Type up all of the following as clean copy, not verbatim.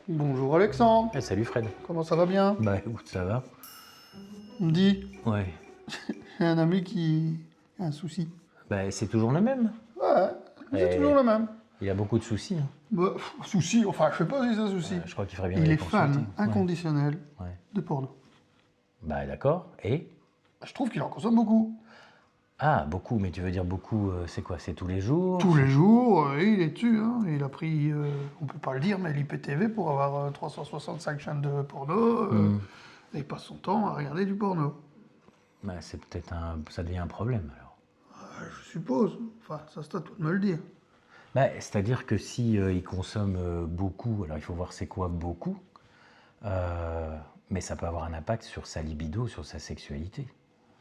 Bonjour Alexandre, Eh, salut Fred. comment ça va bien? Bah écoute, ça va. On me dit, Ouais. j'ai un ami qui a un souci. Bah c'est toujours le même. Ouais, c'est Eh, toujours le même. il a beaucoup de soucis, hein. Bah, souci, enfin je sais pas si c'est un souci. Je crois qu'il ferait bien Il d'aller est consulter. fan inconditionnel Ouais. de porno. Bah d'accord. Et? Je trouve qu'il en consomme beaucoup. Ah, beaucoup, mais tu veux dire beaucoup, c'est quoi? C'est tous les jours? Tous les jours, il est dessus. Hein. Il a pris, on peut pas le dire, mais l'IPTV pour avoir 365 chaînes de porno. Et il passe son temps à regarder du porno. Bah c'est peut-être un... ça devient un problème alors. Je suppose. Enfin, ça c'est à toi de me le dire. Bah c'est-à-dire que si il consomme beaucoup, alors il faut voir c'est quoi beaucoup, mais ça peut avoir un impact sur sa libido, sur sa sexualité.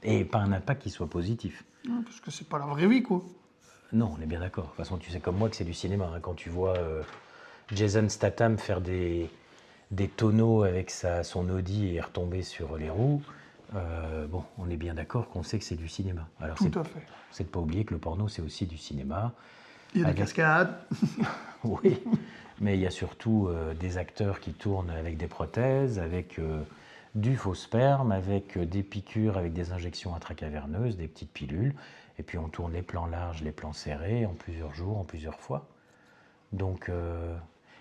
Et pas un impact qui soit positif. Hein, parce que c'est pas la vraie vie, quoi. Non, on est bien d'accord. De toute façon, tu sais comme moi que c'est du cinéma, hein. Quand tu vois Jason Statham faire des tonneaux avec son Audi et retomber sur les roues, bon, on est bien d'accord qu'on sait que c'est du cinéma. Alors, Tout à fait. c'est de pas oublier que le porno, c'est aussi du cinéma. Il y a des Avec- cascades. Oui, mais il y a surtout des acteurs qui tournent avec des prothèses, avec du faux sperme, avec des piqûres, avec des injections intracaverneuses, des petites pilules. Et puis on tourne les plans larges, les plans serrés, en plusieurs jours, en plusieurs fois. Donc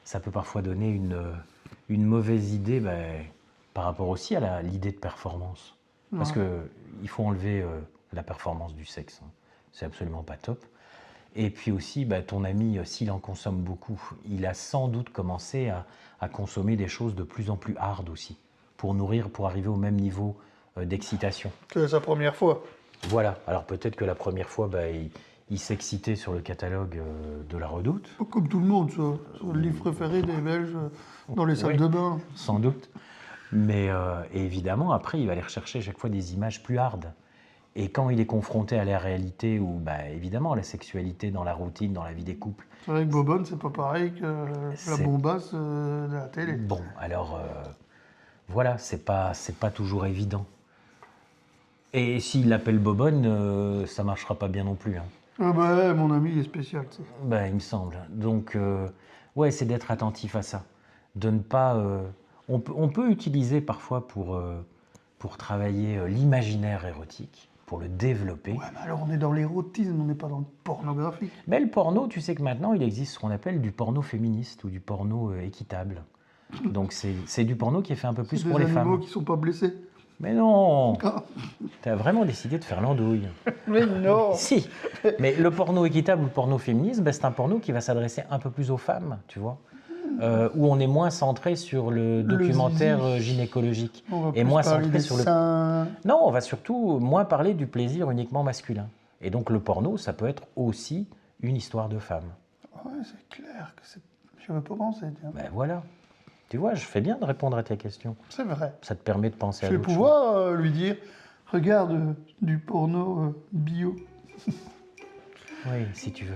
ça peut parfois donner une mauvaise idée par rapport aussi à l'idée de performance. Parce qu'il faut enlever la performance du sexe, hein. C'est absolument pas top. Et puis aussi, ton ami, s'il en consomme beaucoup, il a sans doute commencé à consommer des choses de plus en plus hard aussi, pour nourrir, pour arriver au même niveau d'excitation. C'est sa première fois. Voilà, alors peut-être que la première fois, il s'excitait sur le catalogue de la Redoute, Comme tout le monde, ça. C'est le livre préféré des Belges dans les salles Oui. de bain. sans doute. Mais et évidemment, après, il va aller rechercher à chaque fois des images plus hard. Et quand il est confronté à la réalité, où évidemment la sexualité dans la routine, dans la vie des couples, C'est vrai que Bobonne, c'est pas pareil que la C'est- bombasse de la télé. bon, alors voilà, c'est pas toujours évident. Et s'il l'appelle Bobonne, ça marchera pas bien non plus, hein. Ah bah, mon ami, il est spécial, ça. Il me semble. Donc, ouais, c'est d'être attentif à ça. De ne pas. On peut utiliser parfois pour travailler l'imaginaire érotique, pour le développer. Ouais, mais alors on est dans l'érotisme, on n'est pas dans le pornographique. Mais le porno, tu sais que maintenant, il existe ce qu'on appelle du porno féministe ou du porno équitable. Donc, c'est du porno qui est fait un peu plus C'est pour des les animaux femmes. qui sont pas blessés. Mais non! Ah. T'as vraiment décidé de faire l'andouille. Mais non. Si, mais le porno équitable ou le porno féministe, c'est un porno qui va s'adresser un peu plus aux femmes, tu vois, où on est moins centré sur le documentaire zizi. gynécologique On va et plus moins parler centré des sur le. seins. Non, on va surtout moins parler du plaisir uniquement masculin. Et donc le porno, ça peut être aussi une histoire de femme. Ouais, c'est clair que c'est... Je veux pas penser, tiens. Ben voilà. Tu vois, je fais bien de répondre à tes questions. C'est vrai. Ça te permet de penser à Je vais d'autres choses. pouvoir lui dire, regarde du porno bio. Oui, si tu veux.